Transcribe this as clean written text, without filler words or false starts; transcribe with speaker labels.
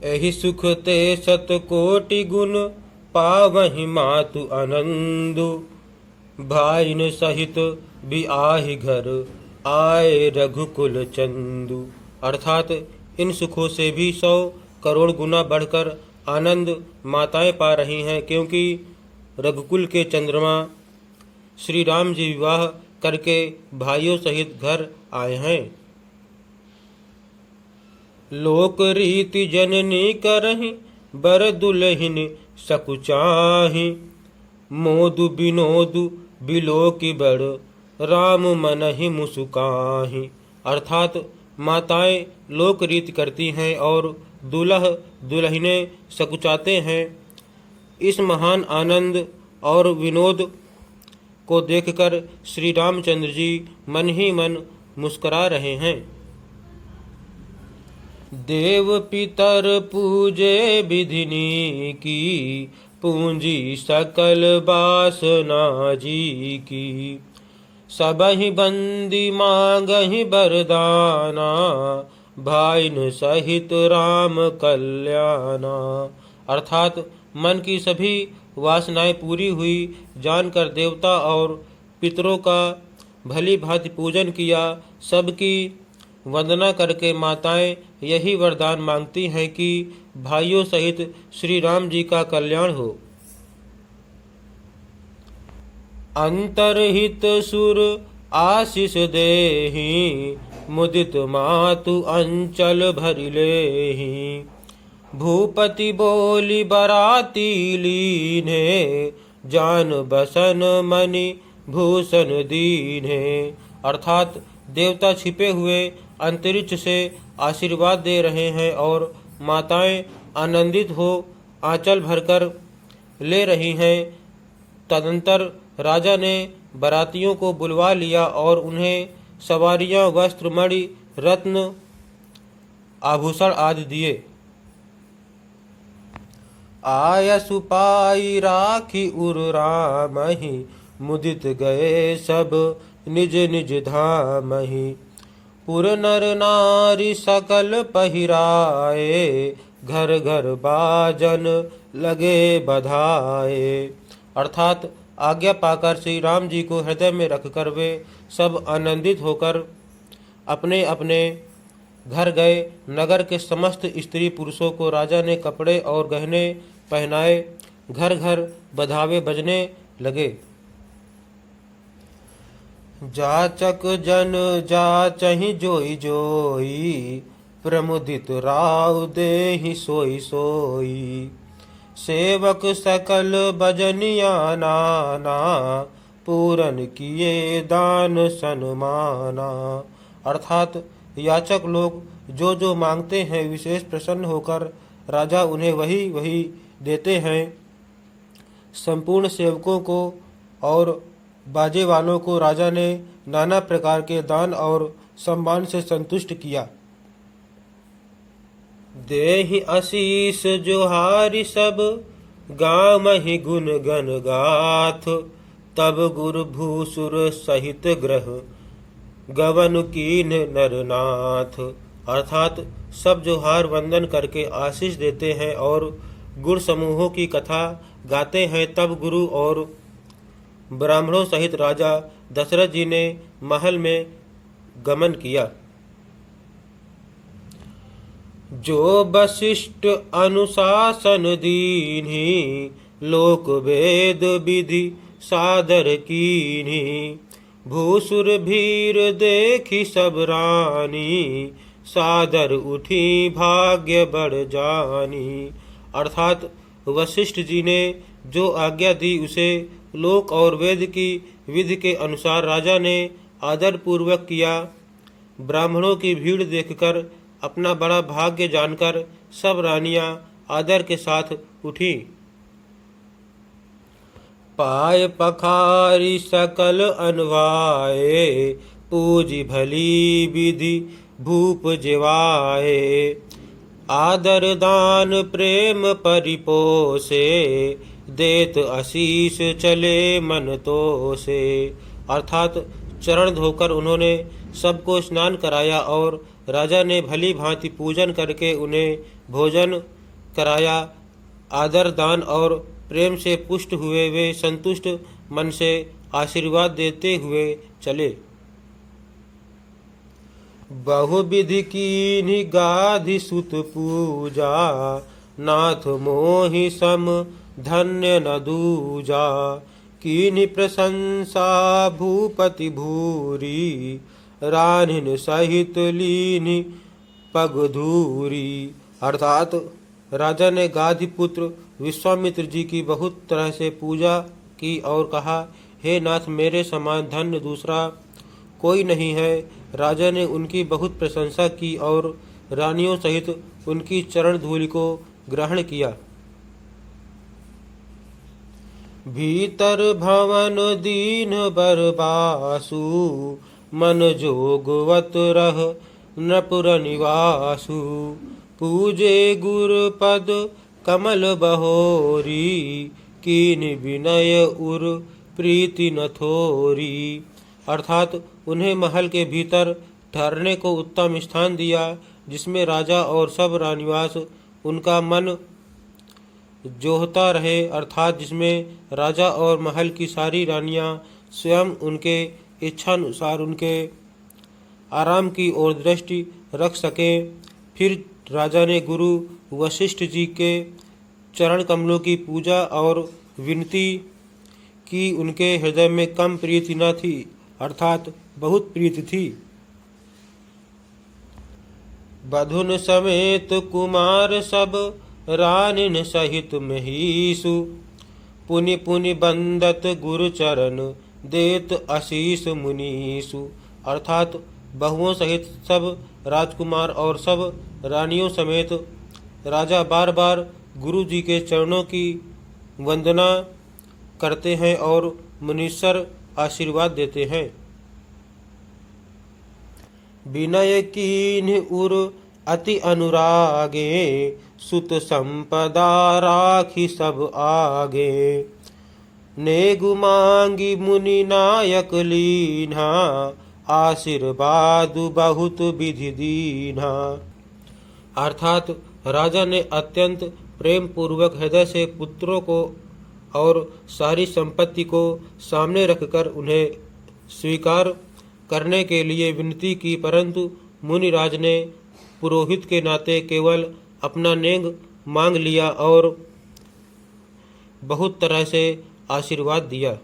Speaker 1: एहि सुख ते सत कोटि गुण पावहि मातु आनंदु। भाइन सहित भी आहि घर आए रघुकुल चंदु। अर्थात इन सुखों से भी 100 करोड़ गुना बढ़कर आनंद माताएं पा रही हैं, क्योंकि रघुकुल के चंद्रमा श्री राम जी विवाह करके भाइयों सहित घर आए हैं। लोक रीति जननी करहि बर दुलहिन सकुचाहि। मोदु बिनोदु बिलोकि बड़ राम मनहि मुसुकाहि। अर्थात माताएं लोक रीति करती हैं और दुल्ह दुल्हने सकुचाते हैं। इस महान आनंद और विनोद को देखकर श्री रामचंद्र जी मन ही मन मुस्कुरा रहे हैं। देव पितर पूजे विधिनी की पूंजी सकल बासना जी की। सबहि बंदी मांगहि बरदाना भाइन सहित राम कल्याणा। अर्थात मन की सभी वासनाएं पूरी हुई जानकर देवता और पितरों का भली भांति पूजन किया। सबकी वंदना करके माताएं यही वरदान मांगती हैं कि भाइयों सहित श्री राम जी का कल्याण हो। अंतरहित सुर आशीष देहि मुदित मातु अंचल भरि लेहि। भूपति बोली बराती लीन्हे जान बसन मणि भूषण दीन्हे। अर्थात देवता छिपे हुए अंतरिक्ष से आशीर्वाद दे रहे हैं और माताएं आनंदित हो आंचल भरकर ले रही हैं। तदंतर राजा ने बारातियों को बुलवा लिया और उन्हें सवारियां, वस्त्र, मणि, रत्न, आभूषण आदि दिए। आय सुपाई राखी उर रामहि मुदित गए सब निज निज धामहि। पुर नर नारी सकल पहिराए घर घर बाजन लगे बधाए। अर्थात आज्ञा पाकर श्री राम जी को हृदय में रखकर वे सब आनंदित होकर अपने अपने घर गए। नगर के समस्त स्त्री पुरुषों को राजा ने कपड़े और गहने पहनाए। घर घर बधावे बजने लगे। जाचक जन जाचहि जोई जोई प्रमुदित राव देहि सोई सोई। सेवक सकल बजनिया नाना पूरन किए दान सन्माना। अर्थात याचक लोग जो जो मांगते हैं विशेष प्रसन्न होकर राजा उन्हें वही वही देते हैं। संपूर्ण सेवकों को और बाजे वालों को राजा ने नाना प्रकार के दान और सम्मान से संतुष्ट किया। देहि आशीष जोहारि सब गामहि गुण गण गाथ। तब गुरु भूसुर सहित ग्रह गवन कीन नरनाथ। अर्थात सब जोहार वंदन करके आशीष देते हैं और गुण समूहों की कथा गाते हैं। तब गुरु और ब्राह्मणों सहित राजा दशरथ जी ने महल में गमन किया। जो वशिष्ठ अनुशासन दीन्हि लोक वेद विधि सादर कीन्हि। भूसुर भीर देखी सब रानी सादर उठी भाग्य बढ़ जानी। अर्थात वशिष्ठ जी ने जो आज्ञा दी उसे लोक और वेद की विधि के अनुसार राजा ने आदर पूर्वक किया। ब्राह्मणों की भीड़ देखकर अपना बड़ा भाग्य जानकर सब रानियां आदर के साथ उठी। पाय पखारी सकल अनवाए पूजी भली विधि भूप जिवाए। आदर दान प्रेम परिपोषे देत आशीष चले मन तो से। अर्थात चरण धोकर उन्होंने सबको स्नान कराया और राजा ने भली भांति पूजन करके उन्हें भोजन कराया। आदर दान और प्रेम से पुष्ट हुए वे संतुष्ट मन से आशीर्वाद देते हुए चले। बहुविधि कीन्हि गाधि सुत पूजा, नाथ मोहि सम धन्य न दूजा। कीन्हि प्रशंसा भूपति भूरी, रानिन सहित लीन्हि पग धूरी। अर्थात राजा ने गाधि पुत्र विश्वामित्र जी की बहुत तरह से पूजा की और कहा, हे नाथ, मेरे समान धन्य दूसरा कोई नहीं है। राजा ने उनकी बहुत प्रशंसा की और रानियों सहित उनकी चरण धूलि को ग्रहण किया। भीतर भवन दीन बरबासु, मन जोगवत रह नपुर निवासु। पूजे गुर पद कमल बहोरी, कीन्हि विनय उर प्रीति न थोरी। अर्थात उन्हें महल के भीतर ठहरने को उत्तम स्थान दिया, जिसमें राजा और सब रानिवास उनका मन जोहता रहे, अर्थात जिसमें राजा और महल की सारी रानियां स्वयं उनके इच्छानुसार उनके आराम की ओर दृष्टि रख सकें। फिर राजा ने गुरु वशिष्ठ जी के चरण कमलों की पूजा और विनती की। उनके हृदय में कम प्रीति न थी, अर्थात बहुत प्रीति थी। बधुन समेत कुमार सब, रानिन सहित महिषु। पुनि पुनि बंदत गुरु चरण, देत आशीष मुनीषु। अर्थात बहुओं सहित सब राजकुमार और सब रानियों समेत राजा बार बार गुरु जी के चरणों की वंदना करते हैं और मुनीश्वर आशीर्वाद देते हैं। विनय कीन्हि उर अति अनुरागे, सुत संपदा राखी सब आगे। नेगु मांगी मुनि नायक लीन्हा, आशीर्वाद बहुत विधि दीन्हा। अर्थात राजा ने अत्यंत प्रेम पूर्वक हृदय से पुत्रों को और सारी संपत्ति को सामने रखकर उन्हें स्वीकार करने के लिए विनती की, परंतु मुनिराज ने पुरोहित के नाते केवल अपना नेंग मांग लिया और बहुत तरह से आशीर्वाद दिया।